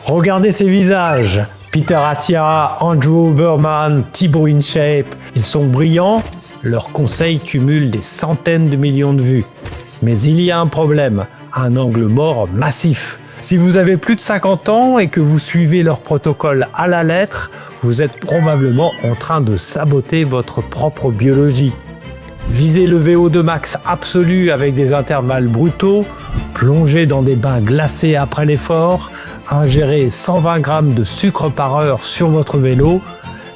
Regardez ces visages. Peter Attia, Andrew Huberman, Thibaut InShape, ils sont brillants. Leurs conseils cumulent des centaines de millions de vues. Mais il y a un problème, un angle mort massif. Si vous avez plus de 50 ans et que vous suivez leur protocole à la lettre, vous êtes probablement en train de saboter votre propre biologie. Visez le VO2 max absolu avec des intervalles brutaux, plongez dans des bains glacés après l'effort, ingérez 120 grammes de sucre par heure sur votre vélo.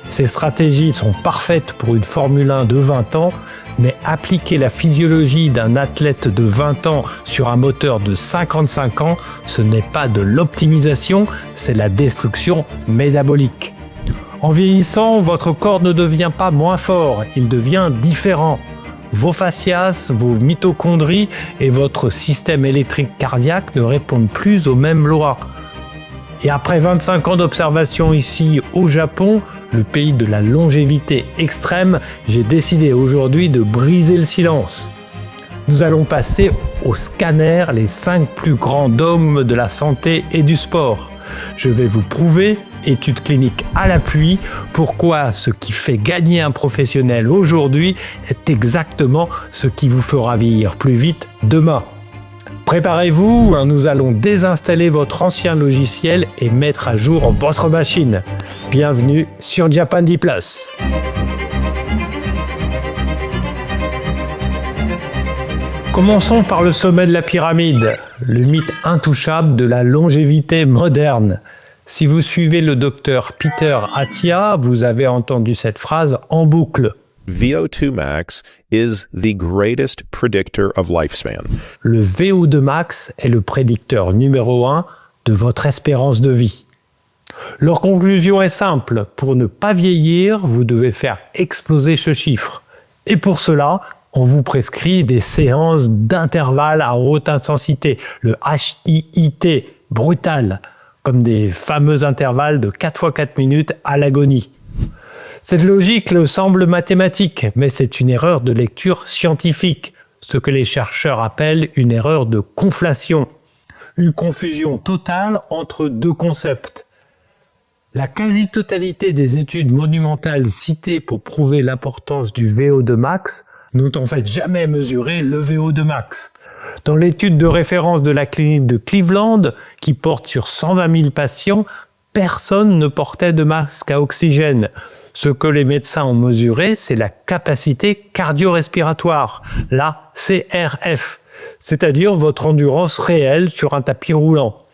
Ces stratégies sont parfaites pour une Formule 1 de 20 ans, mais appliquer la physiologie d'un athlète de 20 ans sur un moteur de 55 ans, ce n'est pas de l'optimisation, c'est la destruction métabolique. En vieillissant, votre corps ne devient pas moins fort, il devient différent. Vos fascias, vos mitochondries et votre système électrique cardiaque ne répondent plus aux mêmes lois. Et après 25 ans d'observation ici au Japon, le pays de la longévité extrême, j'ai décidé aujourd'hui de briser le silence. Nous allons passer au scanner, les 5 plus grands dômes de la santé et du sport. Je vais vous prouver, études cliniques à l'appui, pourquoi ce qui fait gagner un professionnel aujourd'hui est exactement ce qui vous fera vieillir plus vite demain. Préparez-vous, nous allons désinstaller votre ancien logiciel et mettre à jour votre machine. Bienvenue sur Japandi Plus. Commençons par le sommet de la pyramide, le mythe intouchable de la longévité moderne. Si vous suivez le docteur Peter Attia, vous avez entendu cette phrase en boucle. VO2 max is the greatest predictor of lifespan. Le VO2 max est le prédicteur numéro 1 de votre espérance de vie. Leur conclusion est simple, pour ne pas vieillir, vous devez faire exploser ce chiffre. Et pour cela, on vous prescrit des séances d'intervalles à haute intensité, le HIIT, brutal, comme des fameux intervalles de 4 x 4 minutes à l'agonie. Cette logique semble mathématique, mais c'est une erreur de lecture scientifique, ce que les chercheurs appellent une erreur de conflation, une confusion totale entre deux concepts. La quasi-totalité des études monumentales citées pour prouver l'importance du VO2 max n'ont en fait jamais mesuré le VO2 max. Dans l'étude de référence de la clinique de Cleveland, qui porte sur 120 000 patients, personne ne portait de masque à oxygène. Ce que les médecins ont mesuré, c'est la capacité cardio-respiratoire, la CRF, c'est-à-dire votre endurance réelle sur un tapis roulant.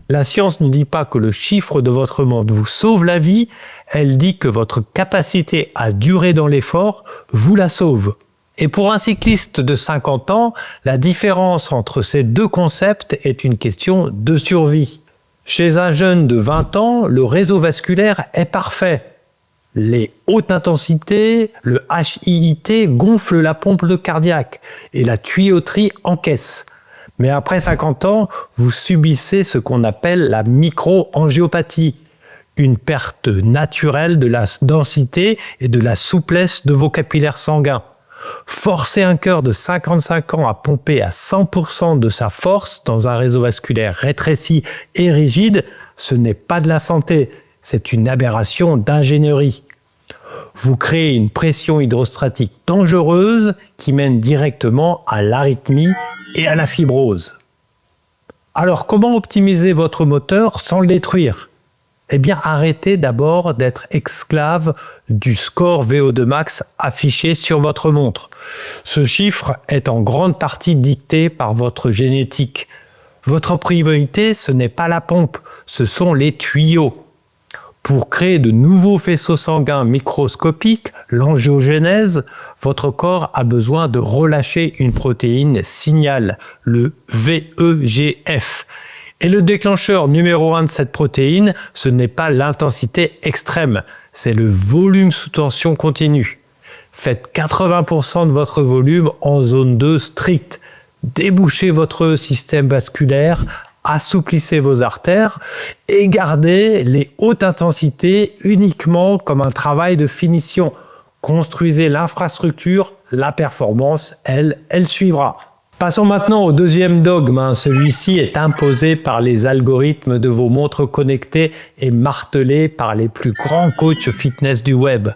La science ne dit pas que le chiffre de votre montre vous sauve la vie, elle dit que votre capacité à durer dans l'effort vous la sauve. Et pour un cycliste de 50 ans, la différence entre ces deux concepts est une question de survie. Chez un jeune de 20 ans, le réseau vasculaire est parfait. Les hautes intensités, le HIIT gonfle la pompe cardiaque et la tuyauterie encaisse. Mais après 50 ans, vous subissez ce qu'on appelle la micro-angiopathie, une perte naturelle de la densité et de la souplesse de vos capillaires sanguins. Forcer un cœur de 55 ans à pomper à 100% de sa force dans un réseau vasculaire rétréci et rigide, ce n'est pas de la santé, c'est une aberration d'ingénierie. Vous créez une pression hydrostatique dangereuse qui mène directement à l'arythmie et à la fibrose. Alors comment optimiser votre moteur sans le détruire ? Eh bien, arrêtez d'abord d'être esclave du score VO2 max affiché sur votre montre. Ce chiffre est en grande partie dicté par votre génétique. Votre priorité, ce n'est pas la pompe, ce sont les tuyaux. Pour créer de nouveaux faisceaux sanguins microscopiques, l'angiogénèse, votre corps a besoin de relâcher une protéine signal, le VEGF. Et le déclencheur numéro 1 de cette protéine, ce n'est pas l'intensité extrême, c'est le volume sous tension continue. Faites 80% de votre volume en zone 2 stricte. Débouchez votre système vasculaire, assouplissez vos artères et gardez les hautes intensités uniquement comme un travail de finition. Construisez l'infrastructure, la performance, elle suivra. Passons maintenant au deuxième dogme. Celui-ci est imposé par les algorithmes de vos montres connectées et martelé par les plus grands coachs fitness du web.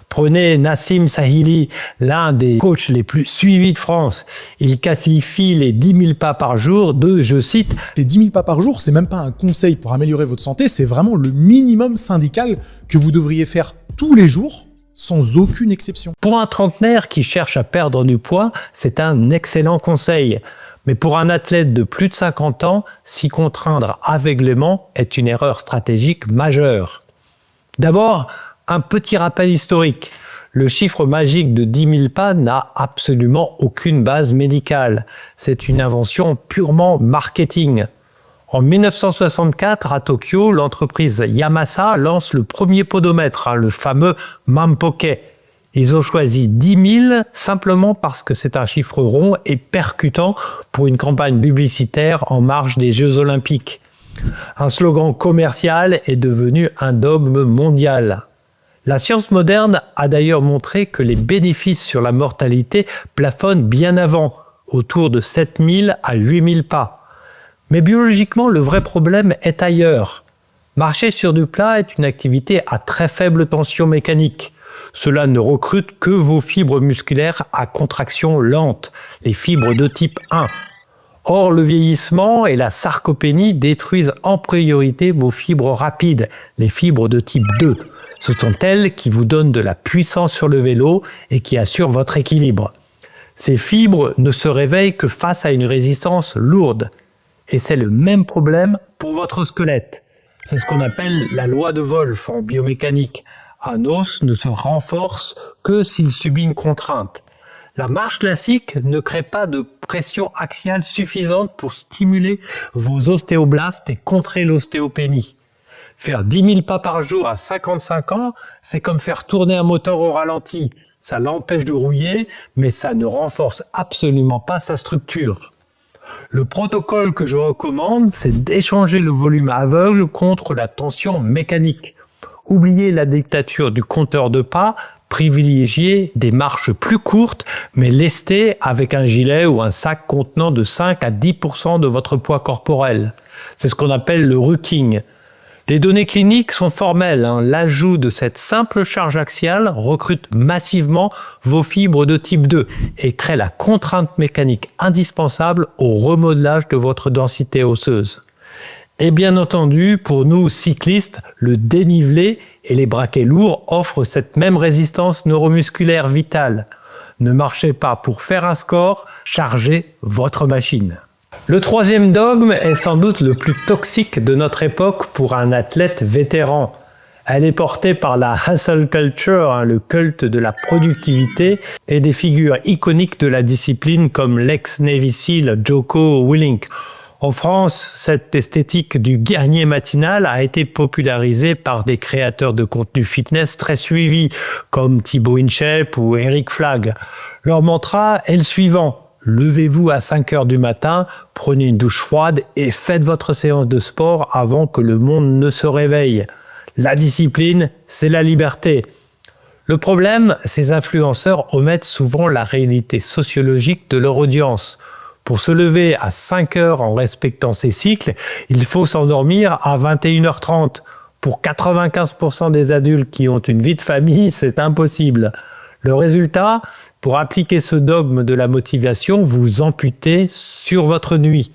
Prenez Nassim Sahili, l'un des coachs les plus suivis de France. Il qualifie les 10 000 pas par jour de, je cite, « Les 10 000 pas par jour, c'est même pas un conseil pour améliorer votre santé, c'est vraiment le minimum syndical que vous devriez faire tous les jours, sans aucune exception. » Pour un trentenaire qui cherche à perdre du poids, c'est un excellent conseil. Mais pour un athlète de plus de 50 ans, s'y contraindre aveuglément est une erreur stratégique majeure. D'abord, un petit rappel historique. Le chiffre magique de 10 000 pas n'a absolument aucune base médicale. C'est une invention purement marketing. En 1964, à Tokyo, l'entreprise Yamasa lance le premier podomètre, le fameux Mampoke. Ils ont choisi 10 000 simplement parce que c'est un chiffre rond et percutant pour une campagne publicitaire en marge des Jeux Olympiques. Un slogan commercial est devenu un dogme mondial. La science moderne a d'ailleurs montré que les bénéfices sur la mortalité plafonnent bien avant, autour de 7 000 à 8 000 pas. Mais biologiquement, le vrai problème est ailleurs. Marcher sur du plat est une activité à très faible tension mécanique. Cela ne recrute que vos fibres musculaires à contraction lente, les fibres de type 1. Or, le vieillissement et la sarcopénie détruisent en priorité vos fibres rapides, les fibres de type 2. Ce sont elles qui vous donnent de la puissance sur le vélo et qui assurent votre équilibre. Ces fibres ne se réveillent que face à une résistance lourde. Et c'est le même problème pour votre squelette. C'est ce qu'on appelle la loi de Wolff en biomécanique. Un os ne se renforce que s'il subit une contrainte. La marche classique ne crée pas de pression axiale suffisante pour stimuler vos ostéoblastes et contrer l'ostéopénie. Faire 10 000 pas par jour à 55 ans, c'est comme faire tourner un moteur au ralenti. Ça l'empêche de rouiller, mais ça ne renforce absolument pas sa structure. Le protocole que je recommande, c'est d'échanger le volume aveugle contre la tension mécanique. Oubliez la dictature du compteur de pas, privilégiez des marches plus courtes, mais lestées avec un gilet ou un sac contenant de 5 à 10% de votre poids corporel. C'est ce qu'on appelle le rucking. Les données cliniques sont formelles. L'ajout de cette simple charge axiale recrute massivement vos fibres de type 2 et crée la contrainte mécanique indispensable au remodelage de votre densité osseuse. Et bien entendu, pour nous cyclistes, le dénivelé et les braquets lourds offrent cette même résistance neuromusculaire vitale. Ne marchez pas pour faire un score, chargez votre machine. Le troisième dogme est sans doute le plus toxique de notre époque pour un athlète vétéran. Elle est portée par la hustle culture, le culte de la productivité, et des figures iconiques de la discipline comme l'ex-Navy SEAL Jocko Willink. En France, cette esthétique du guerrier matinal a été popularisée par des créateurs de contenu fitness très suivis, comme Thibaut InShape ou Eric Flagg. Leur mantra est le suivant. Levez-vous à 5 heures du matin, prenez une douche froide et faites votre séance de sport avant que le monde ne se réveille. La discipline, c'est la liberté. Le problème, ces influenceurs omettent souvent la réalité sociologique de leur audience. Pour se lever à 5 heures en respectant ces cycles, il faut s'endormir à 21h30. Pour 95% des adultes qui ont une vie de famille, c'est impossible. Le résultat, pour appliquer ce dogme de la motivation, vous amputez sur votre nuit.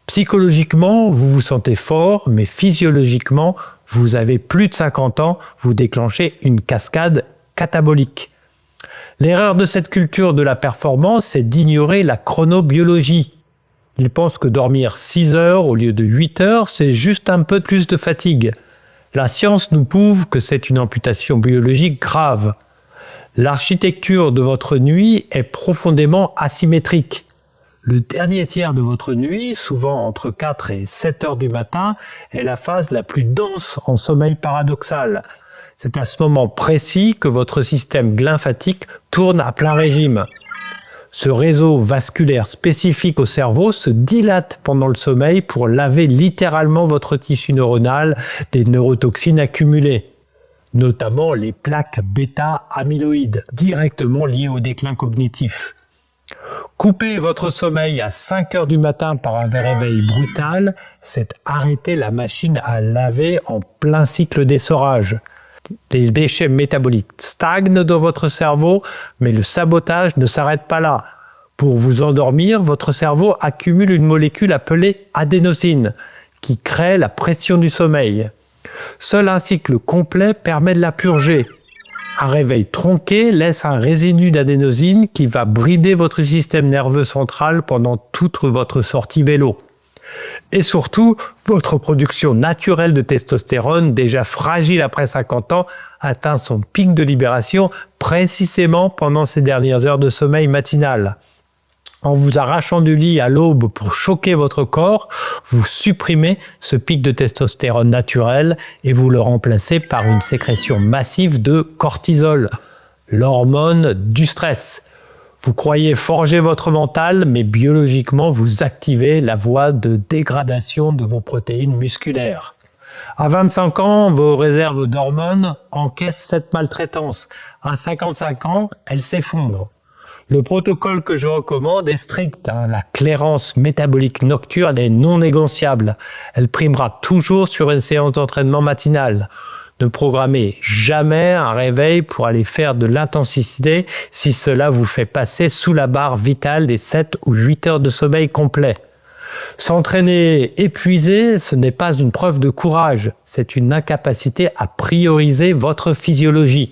Psychologiquement, vous vous sentez fort, mais physiologiquement, vous avez plus de 50 ans, vous déclenchez une cascade catabolique. L'erreur de cette culture de la performance, c'est d'ignorer la chronobiologie. Ils pensent que dormir 6 heures au lieu de 8 heures, c'est juste un peu plus de fatigue. La science nous prouve que c'est une amputation biologique grave. L'architecture de votre nuit est profondément asymétrique. Le dernier tiers de votre nuit, souvent entre 4 et 7 heures du matin, est la phase la plus dense en sommeil paradoxal. C'est à ce moment précis que votre système lymphatique tourne à plein régime. Ce réseau vasculaire spécifique au cerveau se dilate pendant le sommeil pour laver littéralement votre tissu neuronal des neurotoxines accumulées, notamment les plaques bêta-amyloïdes, directement liées au déclin cognitif. Couper votre sommeil à 5 heures du matin par un réveil brutal, c'est arrêter la machine à laver en plein cycle d'essorage. Les déchets métaboliques stagnent dans votre cerveau, mais le sabotage ne s'arrête pas là. Pour vous endormir, votre cerveau accumule une molécule appelée adénosine, qui crée la pression du sommeil. Seul un cycle complet permet de la purger. Un réveil tronqué laisse un résidu d'adénosine qui va brider votre système nerveux central pendant toute votre sortie vélo. Et surtout, votre production naturelle de testostérone, déjà fragile après 50 ans, atteint son pic de libération précisément pendant ces dernières heures de sommeil matinal. En vous arrachant du lit à l'aube pour choquer votre corps, vous supprimez ce pic de testostérone naturel et vous le remplacez par une sécrétion massive de cortisol, l'hormone du stress. Vous croyez forger votre mental, mais biologiquement, vous activez la voie de dégradation de vos protéines musculaires. À 25 ans, vos réserves d'hormones encaissent cette maltraitance. À 55 ans, elles s'effondrent. Le protocole que je recommande est strict. La clairance métabolique nocturne est non négociable. Elle primera toujours sur une séance d'entraînement matinale. Ne programmez jamais un réveil pour aller faire de l'intensité si cela vous fait passer sous la barre vitale des 7 ou 8 heures de sommeil complet. S'entraîner épuisé, ce n'est pas une preuve de courage, c'est une incapacité à prioriser votre physiologie.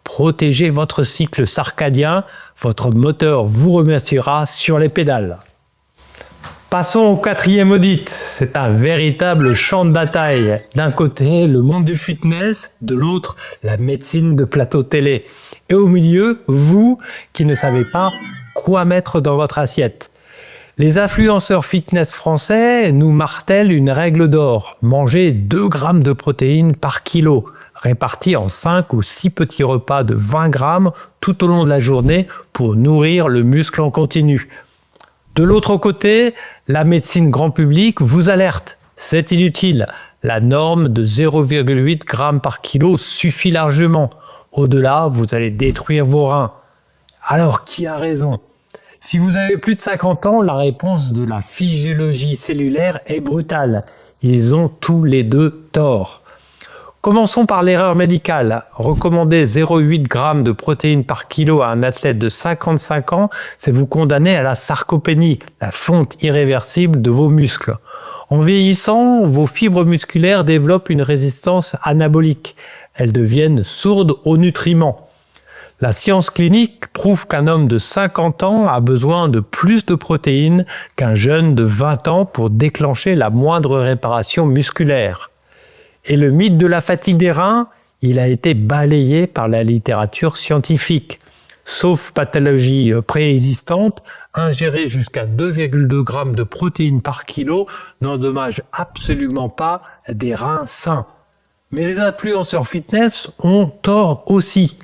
Protégez votre cycle circadien, votre moteur vous remerciera sur les pédales. Passons au 4e audit. C'est un véritable champ de bataille. D'un côté, le monde du fitness, de l'autre, la médecine de plateau télé. Et au milieu, vous qui ne savez pas quoi mettre dans votre assiette. Les influenceurs fitness français nous martèlent une règle d'or. Manger 2 grammes de protéines par kilo, répartis en 5 ou 6 petits repas de 20 grammes tout au long de la journée pour nourrir le muscle en continu. De l'autre côté, la médecine grand public vous alerte. C'est inutile. La norme de 0,8 grammes par kilo suffit largement. Au-delà, vous allez détruire vos reins. Alors, qui a raison ? Si vous avez plus de 50 ans, la réponse de la physiologie cellulaire est brutale. Ils ont tous les deux tort. Commençons par l'erreur médicale. Recommander 0,8 g de protéines par kilo à un athlète de 55 ans, c'est vous condamner à la sarcopénie, la fonte irréversible de vos muscles. En vieillissant, vos fibres musculaires développent une résistance anabolique. Elles deviennent sourdes aux nutriments. La science clinique prouve qu'un homme de 50 ans a besoin de plus de protéines qu'un jeune de 20 ans pour déclencher la moindre réparation musculaire. Et le mythe de la fatigue des reins, il a été balayé par la littérature scientifique. Sauf pathologie préexistante, ingérer jusqu'à 2,2 g de protéines par kilo n'endommage absolument pas des reins sains. Mais les influenceurs fitness ont tort aussi.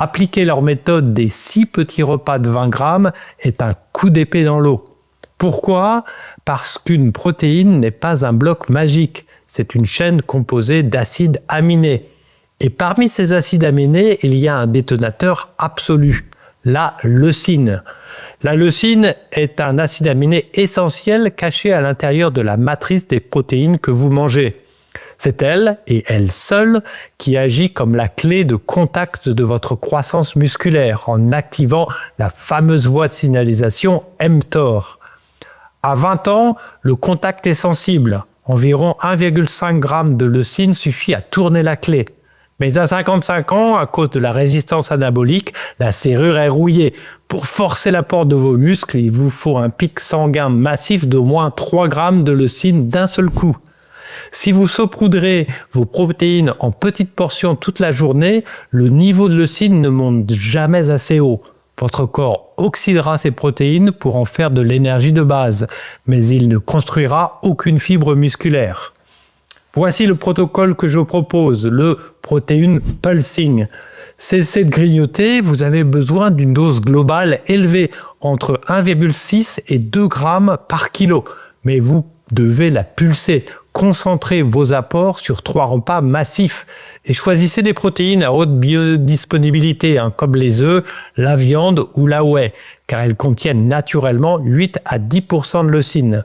Appliquer leur méthode des 6 petits repas de 20 grammes est un coup d'épée dans l'eau. Pourquoi ? Parce qu'une protéine n'est pas un bloc magique. C'est une chaîne composée d'acides aminés. Et parmi ces acides aminés, il y a un détonateur absolu, la leucine. La leucine est un acide aminé essentiel caché à l'intérieur de la matrice des protéines que vous mangez. C'est elle, et elle seule, qui agit comme la clé de contact de votre croissance musculaire en activant la fameuse voie de signalisation mTOR. À 20 ans, le contact est sensible. Environ 1,5 g de leucine suffit à tourner la clé. Mais à 55 ans, à cause de la résistance anabolique, la serrure est rouillée. Pour forcer la porte de vos muscles, il vous faut un pic sanguin massif d'au moins 3 g de leucine d'un seul coup. Si vous saupoudrez vos protéines en petites portions toute la journée, le niveau de leucine ne monte jamais assez haut. Votre corps oxydera ces protéines pour en faire de l'énergie de base, mais il ne construira aucune fibre musculaire. Voici le protocole que je propose, le protein pulsing. Cessez de grignoter, vous avez besoin d'une dose globale élevée, entre 1,6 et 2 g par kilo. Mais vous devez la pulser. Concentrez vos apports sur 3 repas massifs et choisissez des protéines à haute biodisponibilité, comme les œufs, la viande ou la whey, car elles contiennent naturellement 8 à 10% de leucine.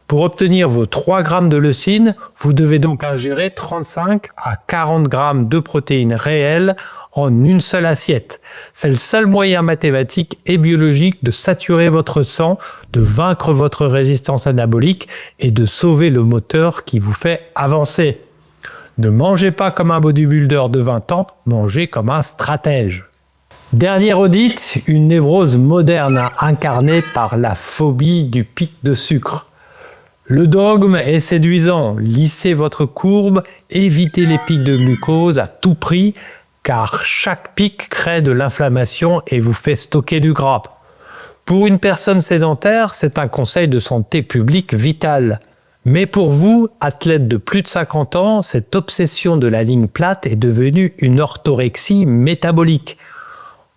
Pour obtenir vos 3 grammes de leucine, vous devez donc ingérer 35 à 40 grammes de protéines réelles en une seule assiette. C'est le seul moyen mathématique et biologique de saturer votre sang, de vaincre votre résistance anabolique et de sauver le moteur qui vous fait avancer. Ne mangez pas comme un bodybuilder de 20 ans, mangez comme un stratège. Dernier audit, une névrose moderne incarnée par la phobie du pic de sucre. Le dogme est séduisant, lissez votre courbe, évitez les pics de glucose à tout prix, car chaque pic crée de l'inflammation et vous fait stocker du gras. Pour une personne sédentaire, c'est un conseil de santé publique vital. Mais pour vous, athlète de plus de 50 ans, cette obsession de la ligne plate est devenue une orthorexie métabolique.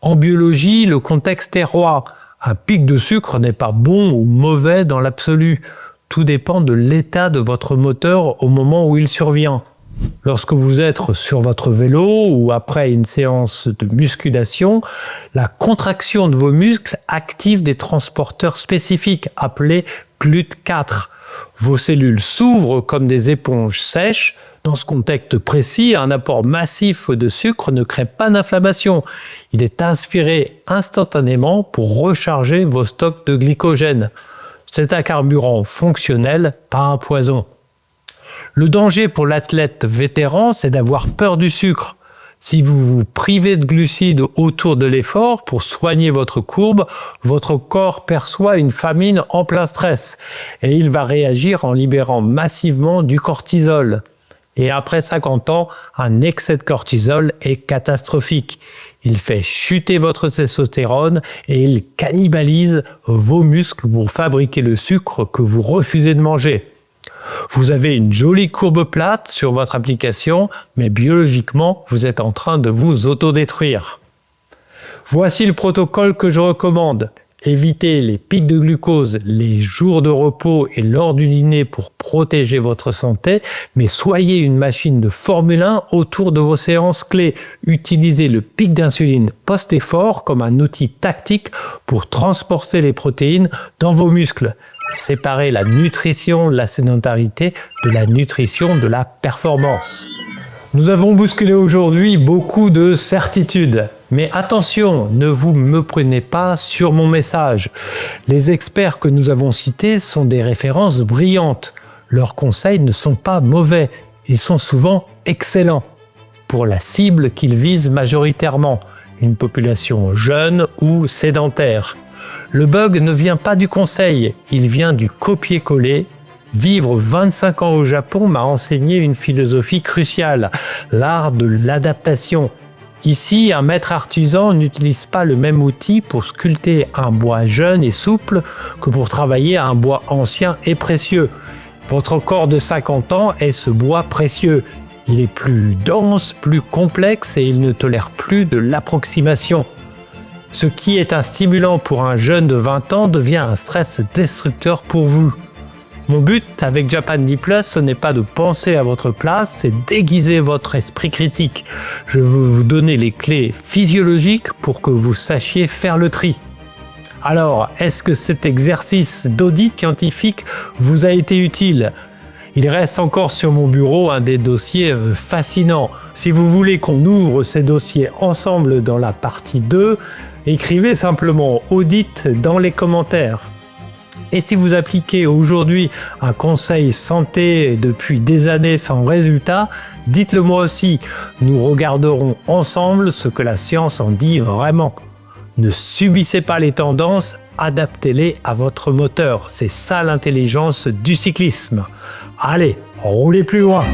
En biologie, le contexte est roi. Un pic de sucre n'est pas bon ou mauvais dans l'absolu. Tout dépend de l'état de votre moteur au moment où il survient. Lorsque vous êtes sur votre vélo ou après une séance de musculation, la contraction de vos muscles active des transporteurs spécifiques appelés GLUT4. Vos cellules s'ouvrent comme des éponges sèches. Dans ce contexte précis, un apport massif de sucre ne crée pas d'inflammation. Il est inspiré instantanément pour recharger vos stocks de glycogène. C'est un carburant fonctionnel, pas un poison. Le danger pour l'athlète vétéran, c'est d'avoir peur du sucre. Si vous vous privez de glucides autour de l'effort pour soigner votre courbe, votre corps perçoit une famine en plein stress et il va réagir en libérant massivement du cortisol. Et après 50 ans, un excès de cortisol est catastrophique. Il fait chuter votre testostérone et il cannibalise vos muscles pour fabriquer le sucre que vous refusez de manger. Vous avez une jolie courbe plate sur votre application, mais biologiquement, vous êtes en train de vous autodétruire. Voici le protocole que je recommande. Évitez les pics de glucose, les jours de repos et lors du dîner pour protéger votre santé, mais soyez une machine de Formule 1 autour de vos séances clés. Utilisez le pic d'insuline post-effort comme un outil tactique pour transporter les protéines dans vos muscles. Séparez la nutrition de la sédentarité de la nutrition de la performance. Nous avons bousculé aujourd'hui beaucoup de certitudes. Mais attention, ne vous méprenez pas sur mon message. Les experts que nous avons cités sont des références brillantes. Leurs conseils ne sont pas mauvais, ils sont souvent excellents pour la cible qu'ils visent majoritairement, une population jeune ou sédentaire. Le bug ne vient pas du conseil, il vient du copier-coller. Vivre 25 ans au Japon m'a enseigné une philosophie cruciale, l'art de l'adaptation. Ici, un maître artisan n'utilise pas le même outil pour sculpter un bois jeune et souple que pour travailler un bois ancien et précieux. Votre corps de 50 ans est ce bois précieux. Il est plus dense, plus complexe et il ne tolère plus de l'approximation. Ce qui est un stimulant pour un jeune de 20 ans devient un stress destructeur pour vous. Mon but avec Japan D+, ce n'est pas de penser à votre place, c'est d'aiguiser votre esprit critique. Je veux vous donner les clés physiologiques pour que vous sachiez faire le tri. Alors, est-ce que cet exercice d'audit scientifique vous a été utile ? Il reste encore sur mon bureau un des dossiers fascinants. Si vous voulez qu'on ouvre ces dossiers ensemble dans la partie 2, écrivez simplement « audit » dans les commentaires. Et si vous appliquez aujourd'hui un conseil santé depuis des années sans résultat, dites-le moi aussi. Nous regarderons ensemble ce que la science en dit vraiment. Ne subissez pas les tendances, adaptez-les à votre moteur. C'est ça l'intelligence du cyclisme. Allez, roulez plus loin.